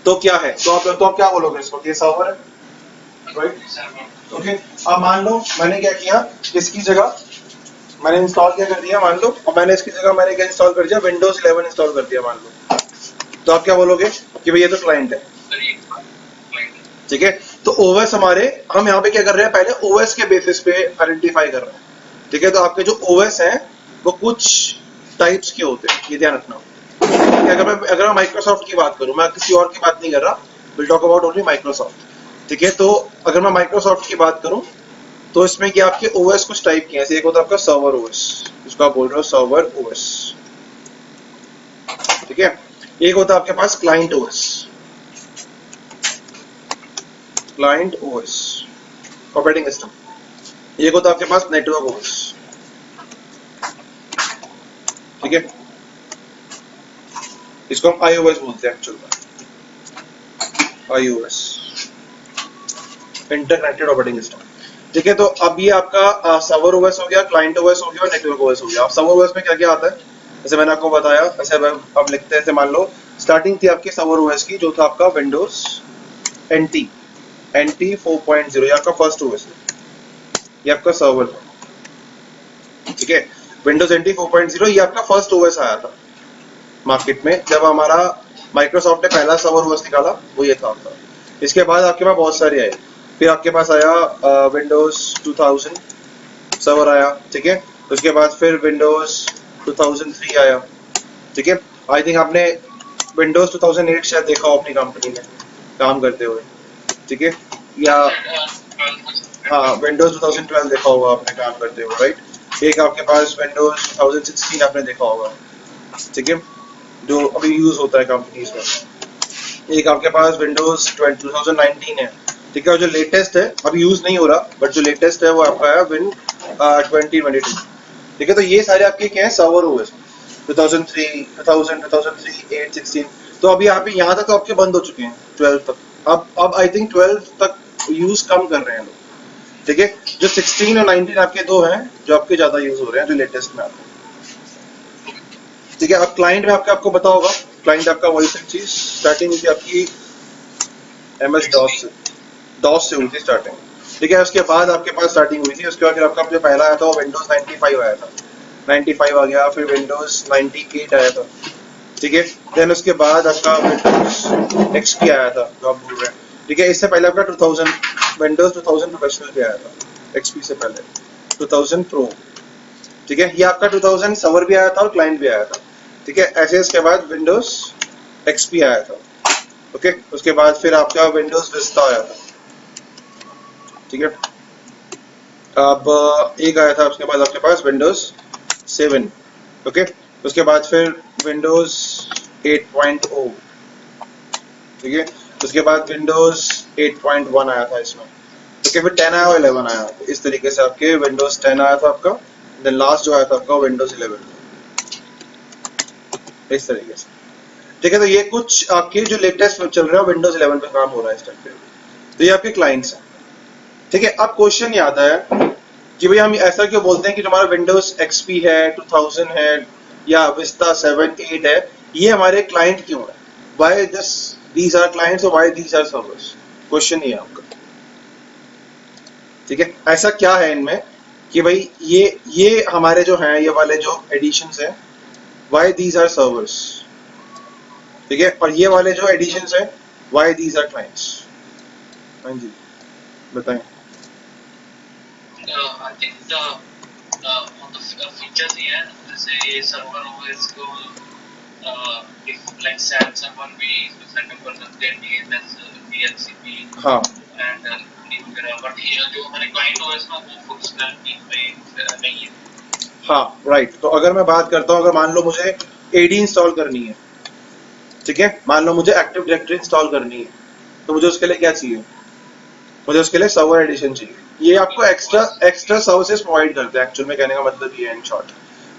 तो क्या है, तो आप क्या बोलोगे इसको, ये सर्वर है, राइट? ओके, अब मान लो मैंने क्या किया, इसकी जगह मैंने इंस्टॉल क्या कर दिया मान लो, और मैंने इसकी जगह मैंने क्या इंस्टॉल कर दिया, विंडोज 11 इंस्टॉल कर दिया मान लो, तो आप क्या बोलोगे कि भाई ये तो क्लाइंट है, सर ये क्लाइंट। ठीक है। तो ओएस हमारे, हम यहाँ पे क्या कर रहे हैं, पहले ओएस के बेसिस पे आइडेंटिफाई कर रहे हैं, ठीक है। तो आपके जो ओएस हैं वो कुछ टाइप्स के होते हैं, ये ध्यान रखना। कि अगर मैं माइक्रोसॉफ्ट की बात करूं, मैं किसी और की बात नहीं कर रहा, will talk about only Microsoft, ठीक है। तो अगर मैं माइक्रोसॉफ्ट की बात करूं तो इसमें क्या आपके ओएस कुछ टाइप के हैं, एक होता है आपका सर्वर ओएस, जिसको आप बोल रहे हो सर्वर ओएस, ठीक है। एक होता है आपके पास client OS, client OS operating system. एक होता है आपके पास नेटवर्क ओएस, ठीक है। इसको हम आईओएस बोलते हैं एक्चुअल में, आईओएस इंटरकनेक्टेड ऑपरेटिंग सिस्टम, ठीक है। तो अब ये आपका सर्वर ओएस हो गया, क्लाइंट ओएस हो गया और नेटवर्क ओएस हो गया। अब सर्वर ओएस में क्या क्या आता है, जैसे मैंने आपको बताया, ऐसे अब लिखते हैं, जैसे मान लो स्टार्टिंग थी आपकी सर्वर ओएस की, जो था आपका विंडोज एनटी, एनटी 4.0, ये आपका फर्स्ट ओएस है, ये आपका सर्वर है, ठीक है। विंडोज एनटी 4.0 ये आपका फर्स्ट ओएस आया था मार्केट में, जब हमारा माइक्रोसॉफ्ट ने पहला सर्वर ओएस निकाला, वो ये था आपका। इसके बाद आपके पास बहुत सारे आए, फिर आपके पास आया विंडोज 2000 सर्वर आया, ठीक है। उसके बाद फिर विंडोज 2003 आया, ठीक है। आई थिंक आपने विंडोज 2008 शायद देखा हो अपनी कंपनी में काम करते हुए, ठीक है। या हाँ, विंडोज 2012 देखा होगा आपने काम करते हुए, राइट। एक आपके पास विंडोज 2016 आपने देखा होगा, ठीक है, जो अभी यूज होता है कंपनीज में। एक आपके पास विंडोज 2019 है, ठीक है। और जो लेटेस्ट है, अभी यूज नहीं हो रहा, बट जो लेटेस्ट है वो आपका है विन 2022, ठीक है। तो ये सारे आपके क्या है, सर्वर ओएस 2003, 2000, 2003, 8, 16। तो अभी आप यहाँ तक तो आपके बंद हो चुके हैं, 12 तक। अब आई थिंक 12 तक यूज कम कर रहे हैं लोग, ठीक है। जो 16 और 19 आपके दो हैं जो आपके ज्यादा यूज हो रहे हैं, जो लेटेस्ट में आते हैं, ठीक है। अब क्लाइंट में आपको पता होगा, क्लाइंट आपका वही सब चीज स्टार्टिंग हुई थी आपकी एमएस डॉस से, डॉस से हुई थी स्टार्टिंग, ठीक है। उसके बाद आपके पास स्टार्टिंग हुई थी, उसके बाद फिर आपका जो पहला आया था वो विंडोज 95 आया था, 95 आ गया, फिर विंडोज 98 आया था, ठीक है। देन उसके बाद आपका विंडोज एक्सपी आया था, जो आप बोल रहे हैं, ठीक है। इससे पहले आपका 2000 विंडोज 2000 प्रोफेशनल भी आया था, एक्सपी से पहले 2000 प्रो, ठीक है। ये आपका 2000 सर्वर भी आया था और क्लाइंट भी आया था, ठीक है। ऐसे इसके बाद विंडोज एक्सपी आया था, ओके। उसके बाद फिर आपका विंडोज विस्टा आया था, ठीक है। अब एक आया था उसके बाद आपके पास विंडोज 7, ओके। उसके बाद फिर विंडोज 8.0, ठीक है। उसके बाद विंडोज 8.1 आया था इसमें, ठीक है। फिर 10 आया और 11 आया, इस तरीके से आपके विंडोज 10 आया था आपका, देन लास्ट जो आया था आपका विंडोज 11, इस तरीके से, ठीक है। तो ये कुछ आपके जो लेटेस्ट चल रहा है विंडोज 11 पे काम हो रहा है इस टाइम पे, तो ये आपके क्लाइंट्स हैं, ठीक है। अब क्वेश्चन ये आता है कि भाई हम ऐसा क्यों बोलते हैं कि जो हमारा विंडोज एक्सपी है, 2000 है, या विस्टा 7, 8 है, ये हमारे क्लाइंट क्यों है, why this these are clients और why these are servers, question ये है आपका, ठीक है। ऐसा क्या है इनमें कि भाई ये हमारे जो हैं, ये वाले जो एडिशंस हैं, व्हाई दीज आर सर्वर्स, ठीक है। और ये वाले जो एडिशंस हैं, व्हाई दीज आर क्लाइंट्स। हाँ जी, बताएं। I think on the features ही है, जैसे ये सर्वर ओएस को if like SAN server we set up कर सकते हैं DNS, DHCP हाँ and वगैरह, बट ये जो हमारे क्लाइंट ओएस में वो फुल स्टैक में नहीं है। हाँ राइट। तो अगर मैं बात करता हूँ, अगर मान लो मुझे एडी इंस्टॉल करनी है, ठीक है, मान लो मुझे एक्टिव डायरेक्टरी इंस्टॉल करनी है, तो मुझे उसके लिए क्या चाहिए, मुझे उसके लिए सर्वर एडिशन चाहिए। ये आपको एक्स्ट्रा एक्स्ट्रा सर्विसेज प्रोवाइड करते हैं, एक्चुअल में कहने का मतलब ये है इन शॉर्ट।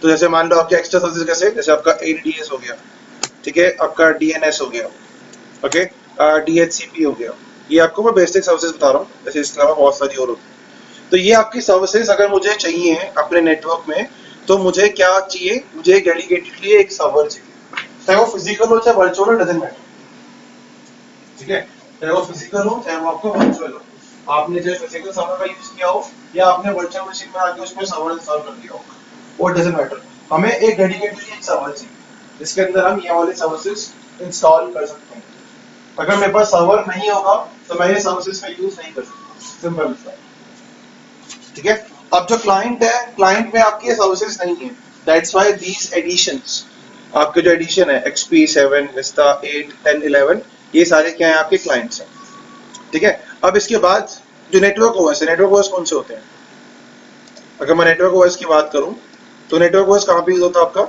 तो जैसे मान लो आपके एक्स्ट्रा सर्विसेज कैसे, जैसे आपका एडीएस हो गया, ठीक है, आपका डीएनएस हो गया, ओके, डीएचसीपी हो गया, ये आपको मैं बेसिक सर्विसेज बता रहा हूँ, जैसे इसके अलावा बहुत सारी और होती है। तो ये आपकी सर्विसेज अगर मुझे चाहिए अपने नेटवर्क में, तो मुझे क्या चाहिए, मुझे डेडिकेटेडली एक सर्वर चाहिए, चाहे वो फिजिकल हो चाहे वर्चुअल हो, डजंट मैटर, ठीक है। चाहे वो फिजिकल हो चाहे वो आपको वर्चुअल हो, आपने चाहे फिजिकल सर्वर का यूज किया हो या आपने वर्चुअल मशीन में आके उसमें सर्वर इंस्टॉल कर दिया हो, वो डजंट मैटर, हमें एक डेडिकेटेडली एक सर्वर चाहिए जिसके अंदर हम ये वाले सर्विसेज इंस्टॉल कर सकते हैं। अगर मेरे पास सर्वर नहीं होगा तो मैं ये सर्विसेज का यूज नहीं कर सकता, सिंपल सा। ठीक है, अब जो क्लाइंट है, क्लाइंट में आपकी ये सर्विसेज नहीं है, दैट्स व्हाई दीस एडिशंस, आपके जो एडिशन है XP 7, Vista 8, 10, 11, ये सारे क्या हैं आपके क्लाइंट्स हैं। ठीक है, अब इसके बाद जो नेटवर्क ओएस है, नेटवर्क ओएस कौन से होते हैं? अगर मैं नेटवर्क ओएस की बात करूं तो नेटवर्क ओएस कहाँ पे यूज होता है आपका?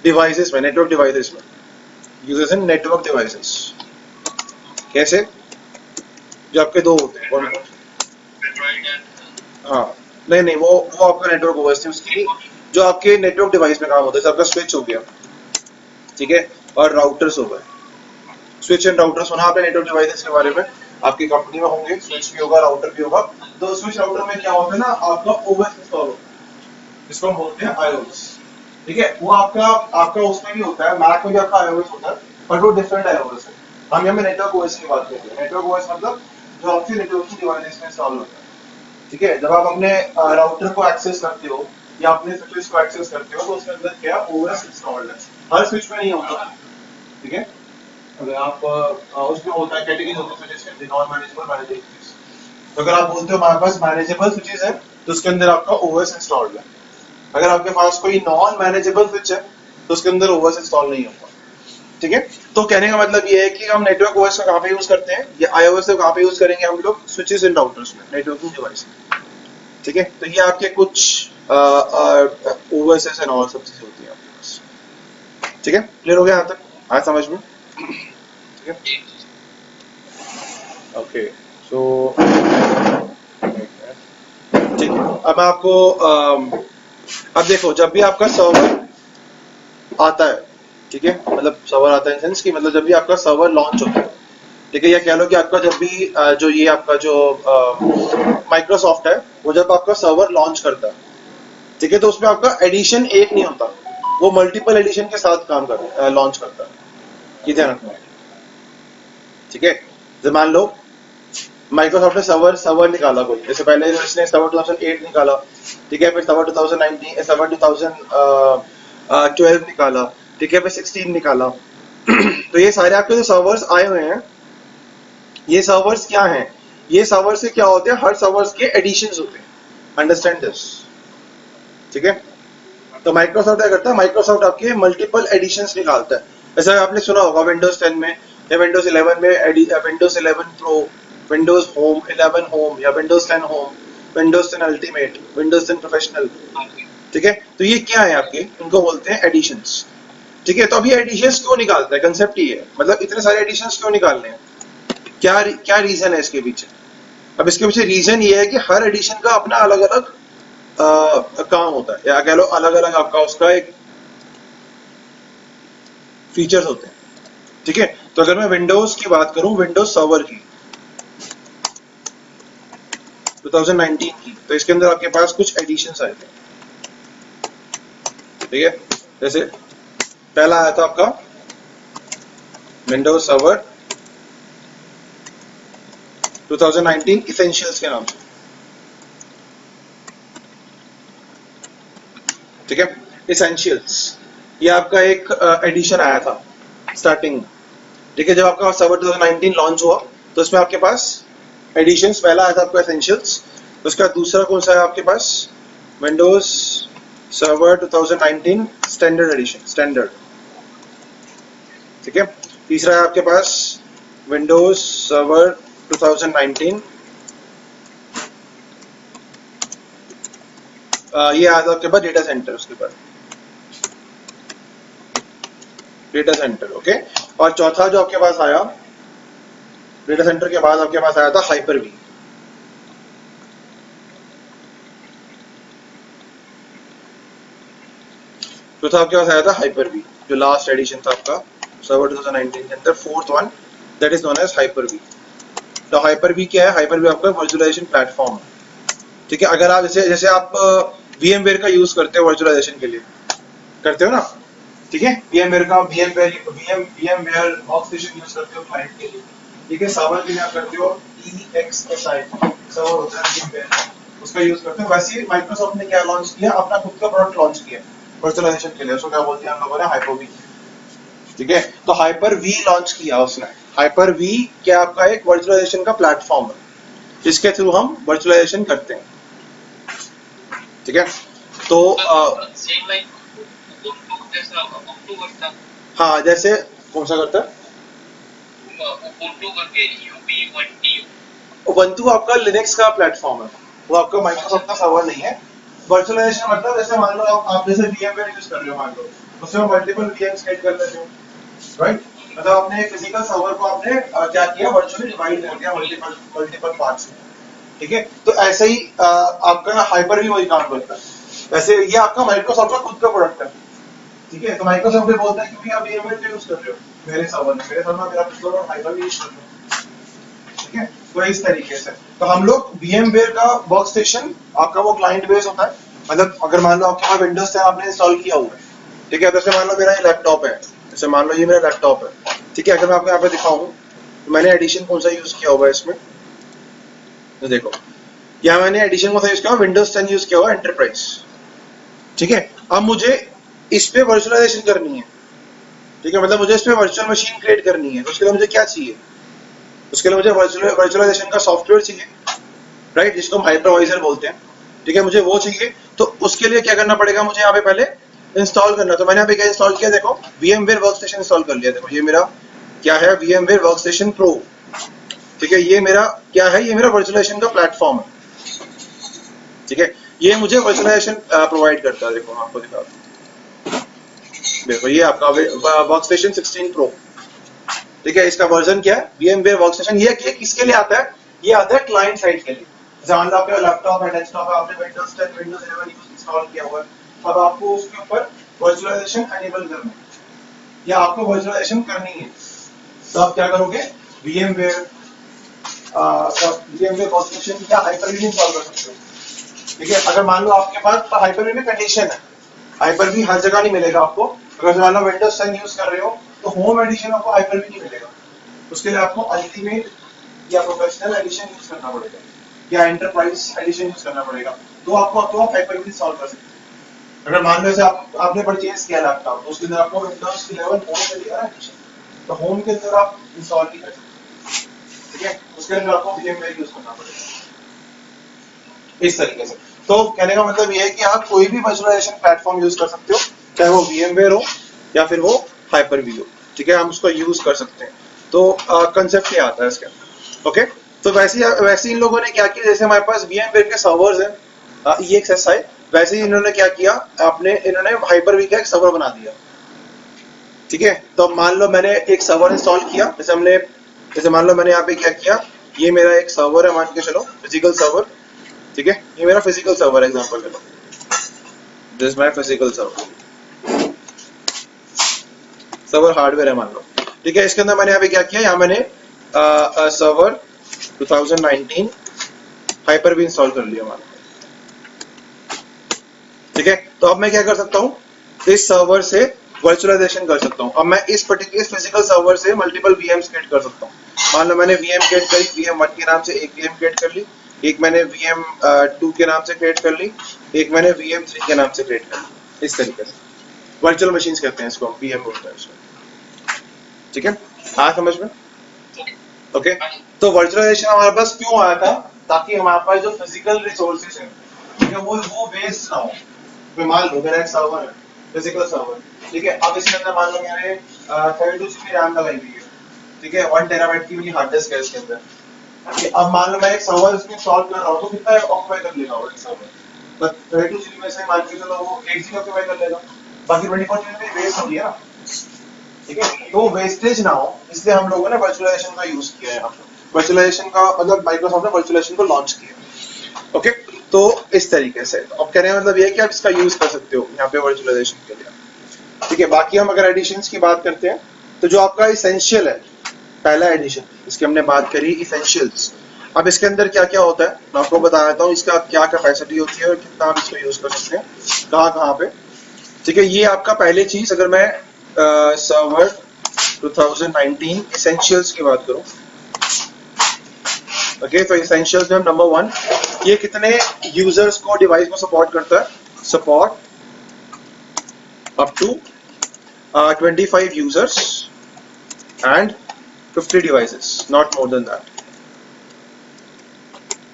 डिवाइसेस में, नेटवर्क डिवाइसेस में, यूजेस इन नेटवर्क डिवाइसेस। कैसे? जो आपके दो होते हैं, कौन कौन? Android and हाँ, नहीं वो आपका नेटवर्क ओएस थी, उसकी जो आपके नेटवर्क डिवाइस में काम होता है, आपका स्विच हो गया, ठीक है, और राउटर्स हो गए। स्विच एंड राउटर्स होना आपने नेटवर्क डिवाइसेस के बारे में आपकी कंपनी में होंगे, स्विच भी होगा, राउटर भी होगा। तो स्विच राउटर में क्या होता है ना, आपका ओएस इंस्टॉल होता है जिसको हम बोलते हैं iOS। ठीक है, वो आपका आपका उसमें भी होता है, मैक में भी आपका iOS होता है, बट वो डिफरेंट iOS है। हम यहाँ पे नेटवर्क ओएस की बात करते हैं। नेटवर्क ओएस मतलब जो आपके नेटवर्किंग डिवाइसेस में इंस्टॉल होता है। ठीक है, जब आप अपने राउटर को एक्सेस करते हो या अपने स्विच को एक्सेस करते हो तो उसके अंदर क्या ओएस इंस्टॉल्ड है, हर स्विच में नहीं होता। ठीक है, अगर आप उसमें होता है, कैटेगरीज होती है स्विचेस के, नॉन मैनेजेबल, मैनेजेबल स्विचेस। तो अगर आप बोलते हो हमारे पास मैनेजेबल स्विचेस है तो उसके अंदर आपका ओएस इंस्टॉल्ड है। अगर आपके पास कोई नॉन मैनेजेबल स्विच है तो उसके अंदर ओएस इंस्टॉल नहीं होता। ठीक है, तो कहने का मतलब ये है कि हम नेटवर्क ओएस को कहाँ पे यूज करते हैं, या iOS को कहाँ पे यूज करेंगे हम लोग? स्विचेस एंड राउटर्स में, नेटवर्किंग डिवाइस। ठीक है, तो ये आपके कुछ ओएस एंड ऑल सब चीजें होती हैं आपके पास। ठीक है, क्लियर हो गया यहाँ तक? आया समझ में? ठीक है, ओके, सो ठीक है, अब मैं आपको अब देखो, जब भी आपका सर्वर आता है, ठीक है, मतलब सर्वर आता है इन सेंस कि मतलब जब भी आपका सर्वर लॉन्च होता है, ठीक है, या कह लो कि आपका जब भी जो ये आपका जो माइक्रोसॉफ्ट है वो जब आपका सर्वर लॉन्च करता है, ठीक है, तो उसमें आपका एडिशन एक नहीं होता, वो मल्टीपल एडिशन के साथ काम कर लॉन्च करता है, ये ध्यान रखना है। ठीक है, जैसे मान लो माइक्रोसॉफ्ट ने सर्वर निकाला कोई, जैसे पहले इसने सर्वर 2008 निकाला, ठीक है, फिर सर्वर 2019, सर्वर 2012 निकाला, ठीक है, फिर 16 निकाला। तो ये सारे आपके जो सर्वर्स आए हुए हैं, ये सर्वर्स क्या हैं? ये सर्वर से क्या होते हैं, हर सर्वर्स के एडिशंस होते हैं, अंडरस्टैंड दिस। ठीक है, तो माइक्रोसॉफ्ट क्या करता है, माइक्रोसॉफ्ट आपके मल्टीपल एडिशंस निकालता है। जैसे आपने सुना होगा विंडोज 10 में या विंडोज 11 में, Windows 11 pro, Windows home 11 home, या Windows 10 home, Windows 10 ultimate, Windows 10 professional. ठीक है, तो ये क्या है आपके, इनको बोलते हैं एडिशंस। ठीक है, तो अभी एडिशंस क्यों निकालता है, कंसेप्ट ये है, मतलब इतने सारे एडिशंस क्यों निकालने हैं, क्या क्या रीजन है इसके पीछे? अब इसके पीछे रीजन ये है कि हर एडिशन का अपना अलग अलग काम होता है, या कह लो अलग अलग आपका उसका एक फीचर्स होते हैं। ठीक है, तो अगर मैं विंडोज की बात करूं, विंडोज सर्वर की 2019 की, तो इसके अंदर आपके पास कुछ एडिशंस आए थे। ठीक है, जैसे पहला आया था आपका विंडोज सर्वर 2019 इसेंशियल्स के नाम से। ठीक है, इसेंशियल्स, ये आपका एक एडिशन आया था स्टार्टिंग। ठीक है, जब आपका सर्वर 2019 लॉन्च हुआ तो उसमें आपके पास एडिशंस, पहला आया था आपका एसेंशियल्स, उसका दूसरा कौन सा है आपके पास, Windows server 2019 standard edition, standard. ठीक है, तीसरा है आपके पास विंडोज सर्वर 2019, ये आया था आपके पास डेटा सेंटर, उसके बाद डेटा सेंटर। ओके, और चौथा जो आपके पास आया डेटा सेंटर के बाद आपके पास आया था हाइपर वी। चौथा आपके पास आया था हाइपर वी, जो लास्ट एडिशन था आपका सर्वर 2019 के अंदर, fourth one, that is known as hyper V. तो हाइपर वी क्या है, हाइपर वी आपका वर्चुअलाइजेशन प्लेटफॉर्म है। ठीक है, अगर आप जैसे जैसे आप VMware का यूज करते हो वर्चुअलाइजेशन के लिए, करते हो ना, ठीक है, VMware का VMware वर्कस्टेशन यूज करते हो क्लाइंट के लिए। ठीक है, सर्वर के लिए आप करते हो EXSI, सर्वर होता है VMware, उसका यूज करते हैं। वैसे ही माइक्रोसॉफ्ट ने क्या लॉन्च किया, अपना खुद का प्रोडक्ट लॉन्च किया वर्चुअलाइजेशन के लिए, उसको क्या बोलते हैं हम लोगों ने, हाइपर वी। ठीक है, तो हाइपर वी लॉन्च किया उसने। हाइपर वी क्या आपका एक वर्चुअलाइजेशन का प्लेटफॉर्म है जिसके थ्रू हम वर्चुअलाइजेशन करते हैं। ठीक है, तो सेम लाइक उबुंटू जैसा उबुंटू करता है। हाँ, जैसे कौन सा करता है? उबुंटू करके UB1TU। उबंटू आपका लिनक्स का प्लेटफॉर्म है, वो आपका माइक्रोसॉफ्ट का सर्वर नहीं है। वर्चुअलाइजेशन मतलब जैसे मान लो आप जैसे VMware यूज कर रहे हो, मान लो उसमें मल्टीपल VMs क्रिएट कर लेते हो, राइट? मतलब आपने एक फिजिकल सर्वर को आपने क्या किया, वर्चुअली डिवाइड कर दिया मल्टीपल मल्टीपल पार्ट्स में। ठीक है, तो ऐसे ही आपका हाइपर भी वही काम करता है। वैसे ये आपका माइक्रोसॉफ्ट का खुद का प्रोडक्ट है। ठीक है, तो माइक्रोसॉफ्ट भी बोलता है क्योंकि आप VMware का यूज कर रहे हो मेरे सर्वर में, मेरे सर्वर में मेरा पिछले और हाइपर भी यूज कर रहे हो। ठीक है, तो इस तरीके से तो हम लोग VMware का वर्क स्टेशन आपका वो क्लाइंट बेस होता है। मतलब अगर मान लो आपके पास विंडोज 10 आपने इंस्टॉल किया हुआ है, ठीक है, जैसे मान लो मेरा ये लैपटॉप है, जैसे मान लो ये मेरा लैपटॉप है। ठीक है, अगर मैं आपको यहाँ पे दिखाऊं तो मैंने एडिशन कौन सा यूज किया हुआ है इसमें, तो देखो यहाँ मैंने एडिशन कौन सा यूज किया हुआ, विंडोज 10 यूज किया हुआ एंटरप्राइज। ठीक है, अब मुझे इस पे वर्चुअलाइजेशन करनी है। ठीक है, मतलब मुझे इस पे वर्चुअल मशीन क्रिएट करनी है, तो उसके लिए मुझे क्या चाहिए, उसके लिए मुझे वर्चुअलाइजेशन का सॉफ्टवेयर चाहिए, राइट, जिसको हम हाइपरवाइजर बोलते हैं। ठीक है, मुझे वो चाहिए, तो उसके लिए क्या करना पड़ेगा, मुझे यहाँ पे पहले इंस्टॉल करना। तो मैंने यहाँ पे क्या इंस्टॉल किया, देखो VMware वर्कस्टेशन इंस्टॉल कर लिया। देखो ये मेरा क्या है, VMware वर्कस्टेशन प्रो। ठीक है, ये मेरा क्या है, ये मेरा वर्चुअलाइजेशन का प्लेटफॉर्म है। ठीक है, ये मुझे वर्चुअलाइजेशन प्रोवाइड करता है। देखो मैं आपको दिखाता हूँ, देखो ये आपका वर्कस्टेशन 16 प्रो। ठीक है, इसका वर्जन क्या है, VMware वर्कस्टेशन। ये किसके लिए आता है, ये आता है क्लाइंट साइड के लिए। जैसे मान लो आपका लैपटॉप है, डेस्कटॉप है, आपने विंडोज 10 विंडोज 11 इंस्टॉल किया हुआ है, अब आपको उसके ऊपर वर्चुअलाइजेशन एनेबल करना है या आपको वर्चुअलाइजेशन करनी है, तो आप क्या करोगे, VMware VMware वर्कस्टेशन या हाइपर-वी इंस्टॉल कर सकते हो। ठीक है, अगर मान लो आपके पास हाइपर-वी में कंडीशन है, हाइपर-वी हर जगह नहीं मिलेगा आपको। अगर मान लो विंडोज 10 यूज कर रहे हो तो होम एडिशन आपको हाइपर-वी नहीं मिलेगा, उसके लिए आपको अल्टीमेट या प्रोफेशनल एडिशन यूज करना पड़ेगा या एंटरप्राइज एडिशन यूज करना पड़ेगा, तो आप हाइपर-वी इंस्टॉल कर सकते हैं। अगर मान लो जैसे आपने परचेज किया लैपटॉप, तो उसके अंदर आपको विंडोज 11 होम मिलेगा ना एडिशन, तो होम के अंदर आप इंस्टॉल नहीं कर सकते। ठीक है, उसके अंदर आपको VMware यूज करना पड़ेगा इस तरीके से। तो कहने का मतलब ये है कि आप कोई भी वर्चुअलाइजेशन प्लेटफॉर्म यूज कर सकते हो, चाहे वो VMware हो या फिर वो हाइपर-वी हो। ठीक है, हम उसको यूज कर सकते हैं। तो कंसेप्ट ये आता है इसके अंदर। ओके, तो वैसे इन लोगों ने क्या किया, जैसे हमारे पास VMware के सर्वर्स हैं EXSI, वैसे ही इन्होंने क्या किया, इन्होंने हाइपर-वी का एक सर्वर बना दिया। ठीक है, तो मान लो मैंने एक सर्वर इंस्टॉल किया, जैसे मान लो मैंने यहाँ पे क्या किया, ये मेरा एक सर्वर है, मान के चलो फिजिकल सर्वर। ठीक है, ये मेरा फिजिकल सर्वर एग्जांपल ले लो, this my physical server hardware है मान लो। ठीक है, इसके अंदर मैंने यहाँ पे क्या किया, यहाँ मैंने सर्वर 2019 हाइपर-वी इंस्टॉल कर लिया मान लो। ठीक है, तो अब मैं क्या कर सकता हूँ, इस सर्वर से वर्चुअलाइजेशन कर सकता हूँ। अब मैं इस पर्टिकुलर फिजिकल सर्वर से मल्टीपल VMs क्रिएट कर सकता हूँ। मान लो मैंने VM क्रिएट करी, VM1 के नाम से एक VM क्रिएट कर ली, एक मैंने VM2 के नाम से क्रिएट कर ली, एक मैंने VM3 के नाम से क्रिएट कर ली। इस तरीके से वर्चुअल मशीन्स कहते हैं इसको, VM बोलते हैं इसको। ठीक है, हाँ समझ में? ओके, तो वर्चुअलाइजेशन हमारे पास क्यों आया था, ताकि हमारे पास जो फिजिकल रिसोर्सेज हैं, ठीक है, वो वेस्ट ना हो। मान लो मेरा एक सर्वर है, फिजिकल सर्वर। ठीक है, अब इसके अंदर मान लो मैंने 32 GB रैम लगाई हुई है। ठीक है, 1 TB की मेरी हार्ड डिस्क है इसके अंदर। अब मान लो मैं एक सर्वर इसमें इंस्टॉल कर रहा हूँ, तो कितना ऑक्यूपाई कर लेगा वो एक सर्वर, बस 32 GB में से मान के चलो वो 1 GB ऑक्यूपाई कर लेगा, बाकी 24 GB वेस्ट हो गया ना। ठीक है, तो वेस्टेज ना हो इसलिए हम लोगों ने वर्चुअलाइजेशन का यूज किया है यहाँ पे। वर्चुअलाइजेशन का मतलब माइक्रोसॉफ्ट ने वर्चुअलाइजेशन को लॉन्च किया। ओके, तो इस तरीके से अब कहने का मतलब ये है कि आप इसका यूज कर सकते हो यहाँ पे वर्चुअलाइजेशन के लिए। ठीक है, बाकी हम अगर एडिशंस की बात करते हैं, तो जो आपका इसेंशियल है, पहला एडिशन इसकी हमने बात करी, इसेंशियल्स। अब इसके अंदर क्या क्या होता है मैं आपको बता देता हूँ, इसका क्या कैपेसिटी होती है और कितना आप इसको यूज कर सकते हैं, कहाँ पे। ठीक है, ये आपका पहली चीज, अगर मैं सर्वर 2019 इसेंशियल्स की बात करूं, ओके, तो एसेंशियल्स में नंबर 1, ये कितने यूजर्स को डिवाइस को सपोर्ट करता है? Support up to 25 users and 50 devices, not more than that.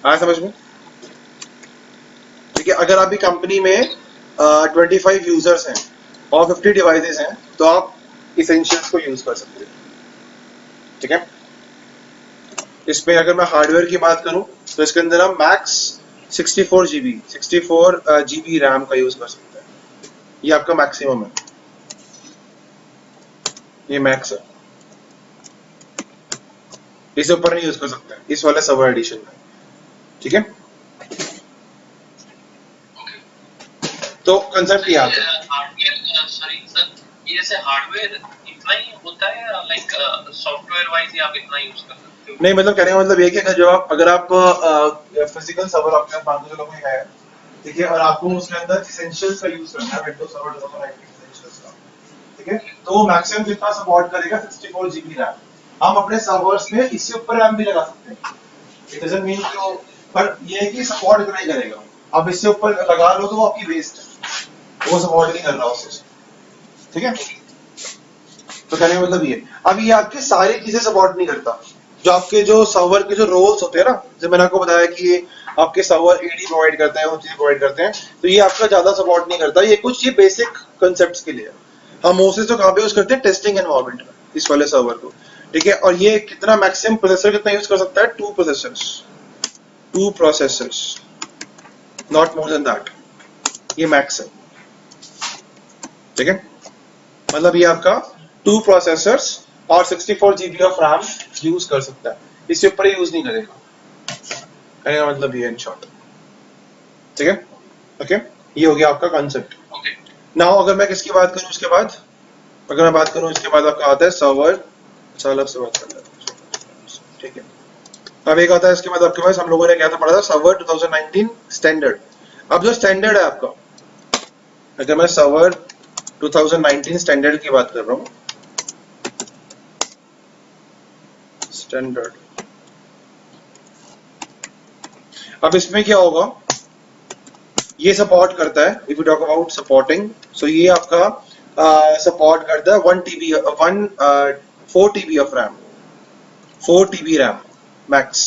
आया समझ में? ठीक है, अगर आपकी कंपनी में 25 यूजर्स हैं और 50 डिवाइसेस हैं तो आप इसेंशियल्स को यूज कर सकते हैं। ठीक है, इसमें अगर मैं हार्डवेयर की बात करूं तो इसके अंदर हम मैक्स 64 जीबी रैम का यूज कर सकते हैं। ये आपका मैक्सिमम है, ये मैक्स है, इससे ऊपर नहीं यूज कर सकते हैं इस वाले सर्वर एडिशन में। ठीक है, तो कंसेप्ट ये आता है। हार्डवेयर, सॉरी सर, ये जैसे हार्डवेयर इतना ही होता है लाइक सॉफ्टवेयर वाइज ही आप इतना यूज कर सकते हो? नहीं, मतलब कहने का मतलब ये कि अगर आप फिजिकल सर्वर आपके पास 500 लोगों में है, ठीक है, और आपको उसके अंदर एसेंशियल्स का यूज करना है, विंडोज सर्वर 2019 एसेंशियल्स का, ठीक है, तो वो मैक्सिमम कितना सपोर्ट करेगा? 64 जीबी रैम। हम अपने सर्वर्स में इससे ऊपर रैम भी लगा सकते हैं, इट डजंट मीन कि, पर ये है कि सपोर्ट इतना ही करेगा। अब इससे ऊपर लगा लो तो वो आपकी वेस्ट है, वो सपोर्ट नहीं कर रहा उससे। ठीक है, तो कहने का मतलब ये, अब ये आपके सारी चीजें सपोर्ट नहीं करता। जो आपके जो सर्वर के जो रोल्स होते हैं ना, जैसे मैंने आपको बताया कि ये आपके सर्वर एडी प्रोवाइड करते हैं, वो चीजें प्रोवाइड करते हैं, तो ये आपका ज्यादा सपोर्ट नहीं करता। ये कुछ ये बेसिक कंसेप्ट्स के लिए है। हम मोस्टली तो कहाँ पे यूज करते हैं? टेस्टिंग एनवायरनमेंट में, इस वाले सर्वर को। ठीक है, और ये कितना मैक्सिमम प्रोसेसर कितना यूज कर सकता है? 2 processors, not more than that, ये मैक्स है। ठीक है, मतलब ये आपका 2 प्रोसेसर्स और 64 जीबी ऑफ रैम यूज कर सकता है, इससे ऊपर ही यूज नहीं करेगा। कहने का मतलब ये इन शॉर्ट। ठीक है, ओके, ये हो गया आपका कॉन्सेप्ट। ओके, नाउ अगर मैं किसकी बात करूं उसके बाद, अगर मैं बात करूं इसके बाद आपका आता है सर्वर। अच्छा, अलग से बात कर लेते हैं। ठीक है, अब एक आता है इसके बाद आपके पास, हम लोगों ने क्या था पढ़ा था? Server 2019 standard. अब जो स्टैंडर्ड है आपका, अगर मैं सर्वर 2019 स्टैंडर्ड की बात कर रहा हूं, स्टैंडर्ड, अब इसमें क्या होगा? ये सपोर्ट करता है, if you talk about supporting, so ये आपका सपोर्ट करता है 4 TB of RAM, 4 TB RAM max,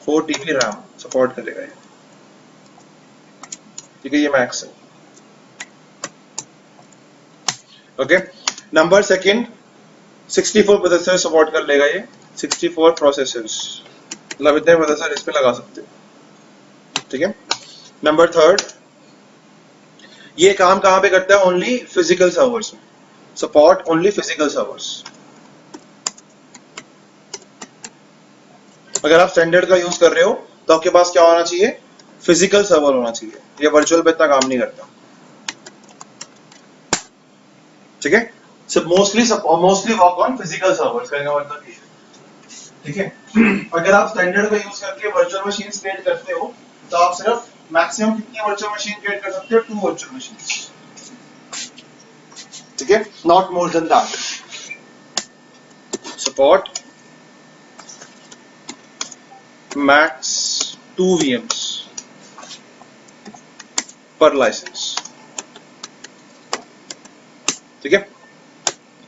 4 TB RAM support करेगा ये। ठीक है, ये मैक्स है। Okay, number second, 64 processor support कर लेगा ये, 64 प्रोसेसर्स, मतलब इतने प्रोसेसर इस पे लगा सकते हो। ठीक है, नंबर थर्ड, ये काम कहां पे करता है? ओनली फिजिकल सर्वर्स में, सपोर्ट ओनली फिजिकल सर्वर्स। अगर आप स्टैंडर्ड का यूज कर रहे हो तो आपके पास क्या होना चाहिए? फिजिकल सर्वर होना चाहिए, ये वर्चुअल पे इतना काम नहीं करता। ठीक है, so mostly work on physical servers, कहने का मतलब ये। ठीक है, अगर आप स्टैंडर्ड का यूज करके वर्चुअल मशीन क्रिएट करते हो तो आप सिर्फ मैक्सिमम कितनी वर्चुअल मशीन क्रिएट कर सकते हो? 2 वर्चुअल मशीन। ठीक है, not more than that. Support max 2 VMs पर लाइसेंस। ठीक है,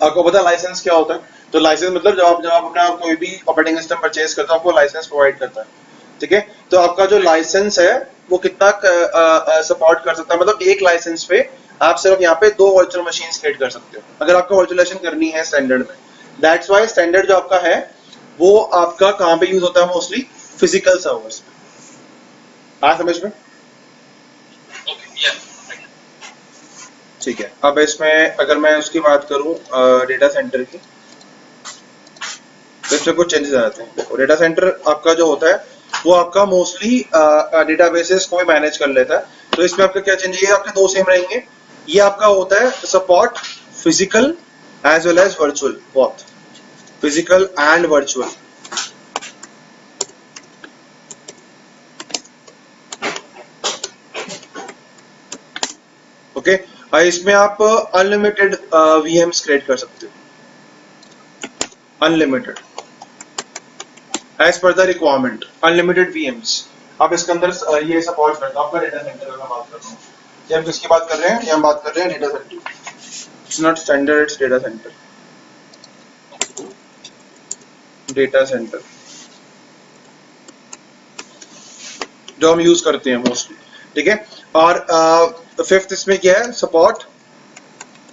आपको पता है लाइसेंस क्या होता है? तो लाइसेंस मतलब जब आप अपना कोई भी ऑपरेटिंग सिस्टम परचेज करते हो, आपको लाइसेंस प्रोवाइड करता है। ठीक है, तो आपका जो लाइसेंस है वो कितना सपोर्ट कर सकता है? मतलब एक लाइसेंस पे आप सिर्फ यहाँ पे 2 वर्चुअल मशीन क्रिएट कर सकते हो अगर आपको वर्चुअलाइजेशन करनी है स्टैंडर्ड में। दैट्स वाई स्टैंडर्ड जो आपका है वो आपका कहाँ पे यूज होता है? मोस्टली फिजिकल सर्वर्स में। हाँ, समझ में? ओके, या ठीक है, अब इसमें अगर मैं उसकी बात करूं डेटा सेंटर की, तो इसमें कुछ चेंजेस आ जाते हैं। देखो, डेटा सेंटर आपका जो होता है वो आपका मोस्टली डेटाबेसेस को मैनेज कर लेता है। तो इसमें आपका क्या चेंज है? आपके 2 सेम रहेंगे। ये आपका होता है support physical as well as virtual, both physical and virtual. Okay, इसमें आप अनलिमिटेड VMs क्रिएट कर सकते हो, unlimited. As per the requirement, unlimited VMs। अब इसके अंदर ये सपोर्ट करता है आपका डेटा सेंटर का, मैं बात कर रहा हूँ। ये हम किसकी बात कर रहे हैं? ये हम बात कर रहे हैं data centre. It's not standard, it's data centre. Data centre जो हम यूज करते हैं मोस्टली, ठीक है। और फिफ्थ इसमें क्या है? Support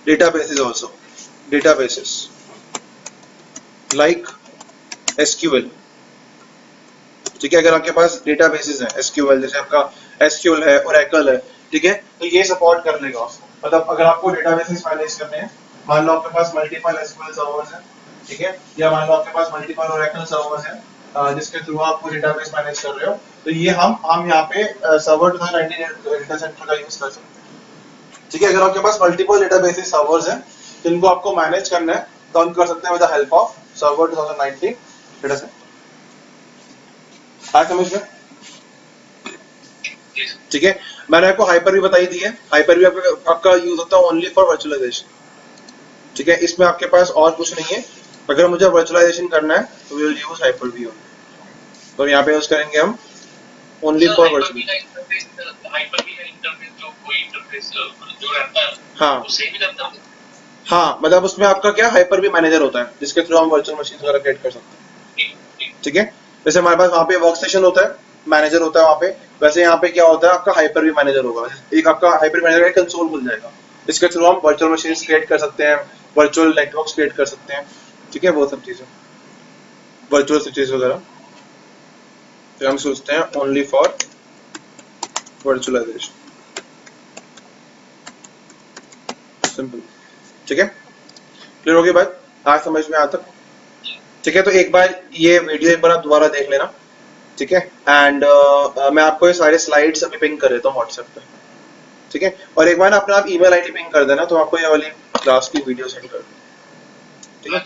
databases also, databases like SQL, ठीक है। अगर आपके पास डेटाबेसेस हैं SQL, जैसे आपका SQL है, Oracle है, ठीक है, तो ये सपोर्ट कर लेगा उसको। मतलब अगर आपको डेटाबेसेस मैनेज करने हैं, मान लो आपके पास मल्टीपल SQL सर्वर्स हैं, ठीक है, या मान लो आपके पास मल्टीपल Oracle सर्वर्स हैं, जिसके थ्रू आप कोई डेटाबेस मैनेज कर रहे हो, तो ये हम यहाँ पे सर्वर 2019 डेटा सेंटर का यूज कर सकते हैं, ठीक है। अगर आपके पास मल्टीपल डेटाबेसेस सर्वर्स हैं जिनको आपको मैनेज करना है, तो हम कर सकते हैं with the help of server 2019 data centre. आज समझ में? ठीक है। मैंने आपको हाइपर भी बताई दी है। हाइपर भी आपका यूज होता है ओनली फॉर वर्चुअलाइजेशन, ठीक है। इसमें आपके पास और कुछ नहीं है। अगर मुझे वर्चुअलाइजेशन करना है तो वी विल यूज हाइपर भी ओनली, तो यहाँ पे यूज करेंगे हम ओनली फॉर वर्चुअल। हाँ हाँ, मतलब उसमें आपका क्या हाइपर भी मैनेजर होता है जिसके थ्रू हम वर्चुअल मशीन वगैरह क्रिएट कर सकते हैं, ठीक है। जैसे हमारे पास वहाँ पे वर्क स्टेशन होता है, मैनेजर होता है वहाँ पे, वैसे यहाँ पे क्या होता है आपका हाइपर भी मैनेजर होगा। एक आपका हाइपर मैनेजर का कंसोल खुल जाएगा, इसके थ्रू हम वर्चुअल मशीन क्रिएट कर सकते हैं, वर्चुअल नेटवर्क्स क्रिएट कर सकते हैं, ठीक है, वो सब चीजें, वर्चुअल स्विचेस वगैरह। तो हम सोचते हैं ओनली फॉर वर्चुअलाइजेशन, सिंपल, ठीक है। क्लियर होगी बात? आज समझ में आता? ठीक है। तो एक बार ये वीडियो एक बार आप दोबारा देख लेना, ठीक है। एंड मैं आपको ये सारे स्लाइड्स अभी पिंग कर देता हूँ व्हाट्सएप पे, ठीक है। और एक बार ना अपना आप ईमेल आईडी पिंग कर देना, तो आपको ये वाली क्लास की वीडियो सेंड कर दूँ, ठीक है।